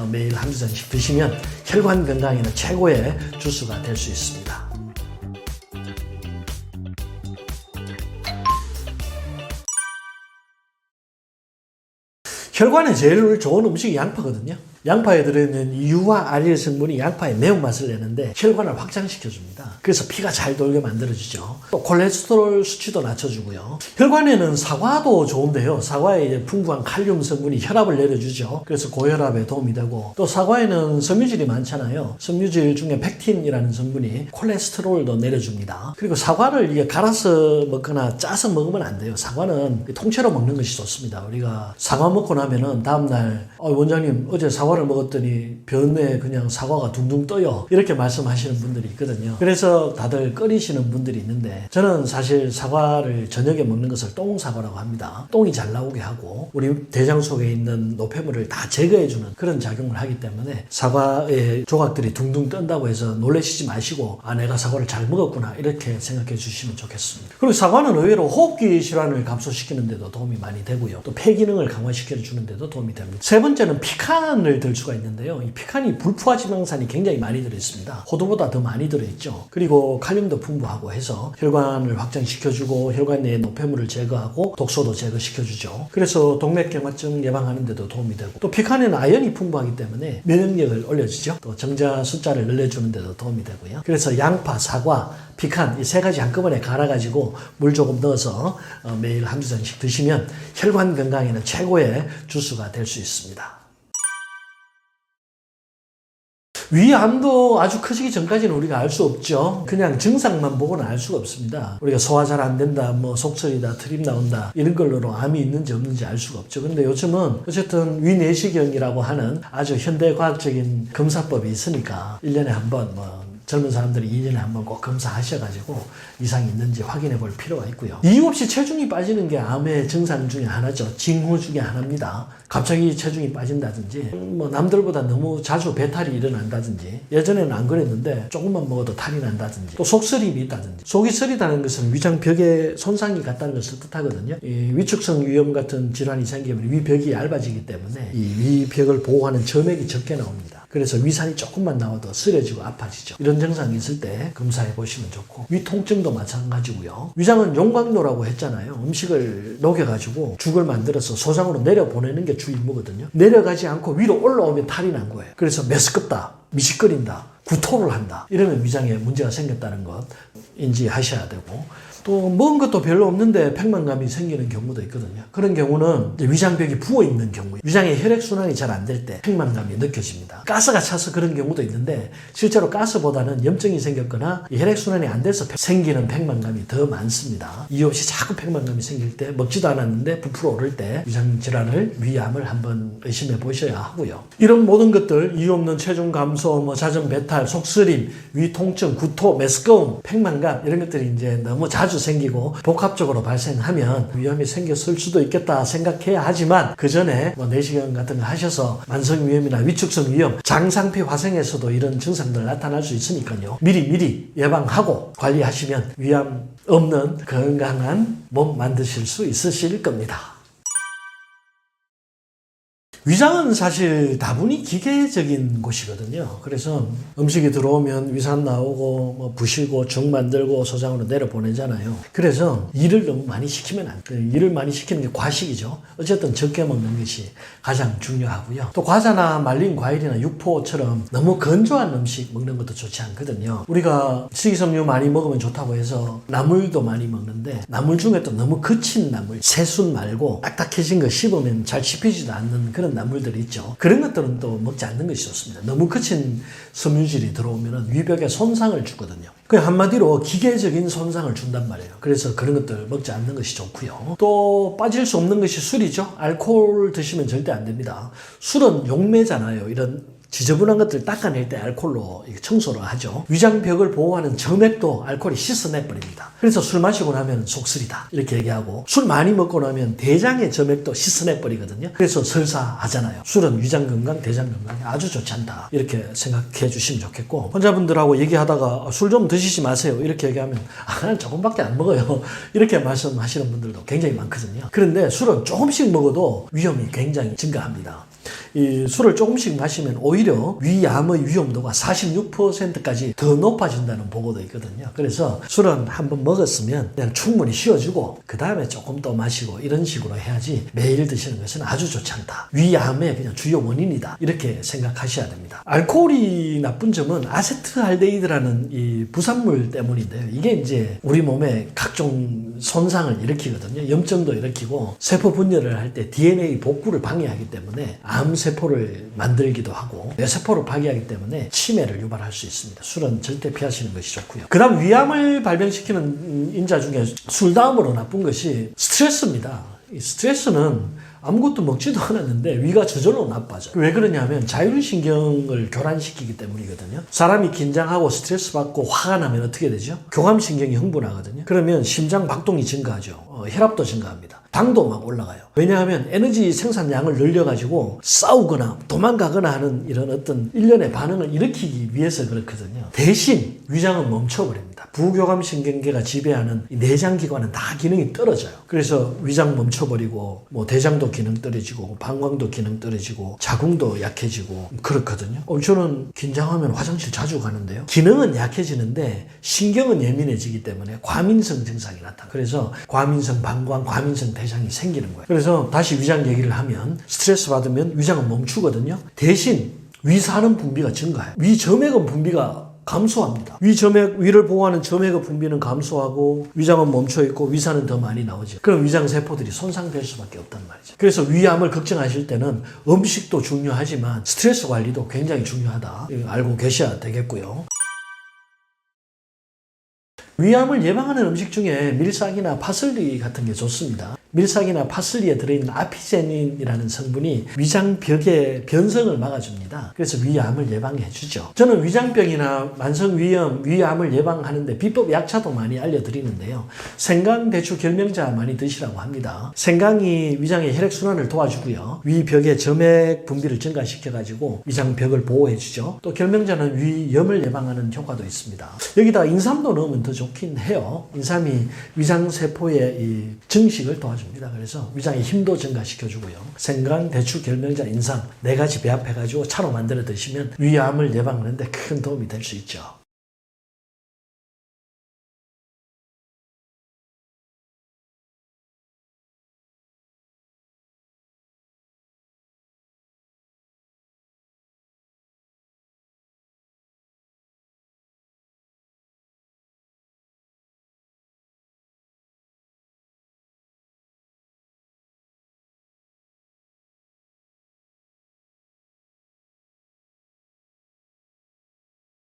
매일 한두 잔씩 드시면 혈관 건강에는 최고의 주스가 될 수 있습니다. 혈관에 제일 좋은 음식이 양파거든요. 양파에 들어있는 유화 알릴 성분이 양파의 매운맛을 내는데 혈관을 확장시켜줍니다. 그래서 피가 잘 돌게 만들어주죠. 또 콜레스테롤 수치도 낮춰주고요. 혈관에는 사과도 좋은데요. 사과에 풍부한 칼륨 성분이 혈압을 내려주죠. 그래서 고혈압에 도움이 되고, 또 사과에는 섬유질이 많잖아요. 섬유질 중에 펙틴이라는 성분이 콜레스테롤도 내려줍니다. 그리고 사과를 이게 갈아서 먹거나 짜서 먹으면 안 돼요. 사과는 통째로 먹는 것이 좋습니다. 우리가 사과 먹고 나면은 다음날 원장님 어제 사과를 먹었더니 변에 그냥 사과가 둥둥 떠요, 이렇게 말씀하시는 분들이 있거든요. 그래서 다들 끓이시는 분들이 있는데, 저는 사실 사과를 저녁에 먹는 것을 똥사과라고 합니다. 똥이 잘 나오게 하고 우리 대장 속에 있는 노폐물을 다 제거해주는 그런 작용을 하기 때문에 사과의 조각들이 둥둥 뜬다고 해서 놀라시지 마시고, 내가 사과를 잘 먹었구나, 이렇게 생각해 주시면 좋겠습니다. 그리고 사과는 의외로 호흡기 질환을 감소시키는 데도 도움이 많이 되고요, 또 폐 기능을 강화시켜 주는 데도 도움이 됩니다. 세 번째는 피칸을 들 수가 있는데요. 이 피칸이 불포화 지방산이 굉장히 많이 들어있습니다. 호두보다 더 많이 들어있죠. 그리고 칼륨도 풍부하고 해서 혈관을 확장시켜주고 혈관 내의 노폐물을 제거하고 독소도 제거시켜주죠. 그래서 동맥경화증 예방하는 데도 도움이 되고, 또 피칸에는 아연이 풍부하기 때문에 면역력을 올려주죠. 또 정자 숫자를 늘려주는 데도 도움이 되고요. 그래서 양파, 사과, 피칸 이 세 가지 한꺼번에 갈아가지고 물 조금 넣어서 매일 한두 잔씩 드시면 혈관 건강에는 최고의 주스가 될 수 있습니다. 위암도 아주 커지기 전까지는 우리가 알 수 없죠. 그냥 증상만 보고는 알 수가 없습니다. 우리가 소화 잘 안 된다, 속설이다, 트림 나온다, 이런 걸로 암이 있는지 없는지 알 수가 없죠. 근데 요즘은 어쨌든 위내시경이라고 하는 아주 현대과학적인 검사법이 있으니까 1년에 한 번, 젊은 사람들이 2년에 한 번 꼭 검사하셔가지고 이상이 있는지 확인해 볼 필요가 있고요. 이유 없이 체중이 빠지는 게 암의 증상 중에 하나죠. 징후 중에 하나입니다. 갑자기 체중이 빠진다든지, 남들보다 너무 자주 배탈이 일어난다든지, 예전에는 안 그랬는데 조금만 먹어도 탈이 난다든지, 또 속쓰림이 있다든지. 속이 쓰리다는 것은 위장벽에 손상이 갔다는 것을 뜻하거든요. 이 위축성 위염 같은 질환이 생기면 위벽이 얇아지기 때문에 이 위벽을 보호하는 점액이 적게 나옵니다. 그래서 위산이 조금만 나와도 쓰려지고 아파지죠. 이런 증상이 있을 때 검사해 보시면 좋고, 위통증도 마찬가지고요. 위장은 용광로라고 했잖아요. 음식을 녹여가지고 죽을 만들어서 소장으로 내려보내는 게 주 임무거든요. 내려가지 않고 위로 올라오면 탈이 난 거예요. 그래서 메스껍다, 미식거린다, 구토를 한다, 이러면 위장에 문제가 생겼다는 것 인지하셔야 되고, 또 먹은 것도 별로 없는데 팽만감이 생기는 경우도 있거든요. 그런 경우는 위장벽이 부어있는 경우, 위장의 혈액순환이 잘 안 될 때 팽만감이 느껴집니다. 가스가 차서 그런 경우도 있는데, 실제로 가스보다는 염증이 생겼거나 혈액순환이 안 돼서 생기는 팽만감이 더 많습니다. 이유 없이 자꾸 팽만감이 생길 때, 먹지도 않았는데 부풀어 오를 때 위장질환을, 위암을 한번 의심해 보셔야 하고요. 이런 모든 것들, 이유 없는 체중 감소, 잦은 배탈, 속쓰림, 위통증, 구토, 메스꺼움, 팽만감, 이런 것들이 이제 너무 자주 생기고 복합적으로 발생하면 위암이 생겼을 수도 있겠다 생각해야 하지만, 그 전에 내시경 같은 거 하셔서 만성위염이나 위축성 위염, 장상피 화생에서도 이런 증상들 나타날 수 있으니까요. 미리 예방하고 관리하시면 위암 없는 건강한 몸 만드실 수 있으실 겁니다. 위장은 사실 다분히 기계적인 곳이거든요. 그래서 음식이 들어오면 위산 나오고 부시고 죽 만들고 소장으로 내려보내잖아요. 그래서 일을 너무 많이 시키면 안 돼요. 일을 많이 시키는 게 과식이죠. 어쨌든 적게 먹는 것이 가장 중요하고요. 또 과자나 말린 과일이나 육포처럼 너무 건조한 음식 먹는 것도 좋지 않거든요. 우리가 식이섬유 많이 먹으면 좋다고 해서 나물도 많이 먹는데, 나물 중에 또 너무 거친 나물, 새순 말고 딱딱해진 거 씹으면 잘 씹히지도 않는 그런 나물들이 있죠. 그런 것들은 또 먹지 않는 것이 좋습니다. 너무 거친 섬유질이 들어오면 위벽에 손상을 주거든요. 그냥 한마디로 기계적인 손상을 준단 말이에요. 그래서 그런 것들 먹지 않는 것이 좋고요. 또 빠질 수 없는 것이 술이죠. 알코올 드시면 절대 안 됩니다. 술은 용매잖아요. 이런 지저분한 것들 닦아낼 때 알코올로 청소를 하죠. 위장벽을 보호하는 점액도 알코올이 씻어내버립니다. 그래서 술 마시고 나면 속쓰리다, 이렇게 얘기하고, 술 많이 먹고 나면 대장의 점액도 씻어내버리거든요. 그래서 설사하잖아요. 술은 위장 건강, 대장 건강에 아주 좋지 않다, 이렇게 생각해 주시면 좋겠고, 환자분들하고 얘기하다가 술 좀 드시지 마세요, 이렇게 얘기하면 난 조금밖에 안 먹어요, 이렇게 말씀하시는 분들도 굉장히 많거든요. 그런데 술은 조금씩 먹어도 위험이 굉장히 증가합니다. 이 술을 조금씩 마시면 오히려 위암의 위험도가 46%까지 더 높아진다는 보고도 있거든요. 그래서 술은 한번 먹었으면 그냥 충분히 쉬어주고 그 다음에 조금 더 마시고 이런 식으로 해야지 매일 드시는 것은 아주 좋지 않다. 위암의 그냥 주요 원인이다. 이렇게 생각하셔야 됩니다. 알코올이 나쁜 점은 아세트알데히드라는 이 부산물 때문인데요. 이게 이제 우리 몸에 각종 손상을 일으키거든요. 염증도 일으키고 세포 분열을 할 때 DNA 복구를 방해하기 때문에 암세포를 만들기도 하고 뇌세포를 파괴하기 때문에 치매를 유발할 수 있습니다. 술은 절대 피하시는 것이 좋고요. 그 다음 위암을 발병시키는 인자 중에 술 다음으로 나쁜 것이 스트레스입니다. 이 스트레스는 아무것도 먹지도 않았는데 위가 저절로 나빠져요. 왜 그러냐면 자율신경을 교란시키기 때문이거든요. 사람이 긴장하고 스트레스 받고 화가 나면 어떻게 되죠? 교감신경이 흥분하거든요. 그러면 심장 박동이 증가하죠. 혈압도 증가합니다. 당도 막 올라가요. 왜냐하면 에너지 생산량을 늘려가지고 싸우거나 도망가거나 하는 이런 어떤 일련의 반응을 일으키기 위해서 그렇거든요. 대신 위장은 멈춰버립니다. 부교감신경계가 지배하는 이 내장기관은 다 기능이 떨어져요. 그래서 위장 멈춰버리고 뭐 대장도 기능 떨어지고 방광도 기능 떨어지고 자궁도 약해지고 그렇거든요. 저는 긴장하면 화장실 자주 가는데요. 기능은 약해지는데 신경은 예민해지기 때문에 과민성 증상이 나타나요. 그래서 과민성 방광, 과민성 대장이 생기는 거예요. 그래서 다시 위장 얘기를 하면 스트레스 받으면 위장은 멈추거든요. 대신 위산은 분비가 증가해요. 위점액은 분비가 감소합니다. 위를 보호하는 점액의 분비는 감소하고 위장은 멈춰있고 위산은 더 많이 나오죠. 그럼 위장세포들이 손상될 수밖에 없단 말이죠. 그래서 위암을 걱정하실 때는 음식도 중요하지만 스트레스 관리도 굉장히 중요하다. 알고 계셔야 되겠고요. 위암을 예방하는 음식 중에 밀싹이나 파슬리 같은 게 좋습니다. 밀싹이나 파슬리에 들어있는 아피제닌이라는 성분이 위장벽의 변성을 막아줍니다. 그래서 위암을 예방해주죠. 저는 위장병이나 만성위염, 위암을 예방하는데 비법 약차도 많이 알려드리는데요. 생강, 대추, 결명자 많이 드시라고 합니다. 생강이 위장의 혈액순환을 도와주고요. 위벽의 점액 분비를 증가시켜가지고 위장벽을 보호해주죠. 또 결명자는 위염을 예방하는 효과도 있습니다. 여기다 인삼도 넣으면 더 좋긴 해요. 인삼이 위장세포의 이 증식을 도와줍니다. 그래서 위장의 힘도 증가시켜주고요. 생강, 대추, 결명자, 인삼 4가지 배합해가지고 차로 만들어 드시면 위암을 예방하는 데 큰 도움이 될 수 있죠.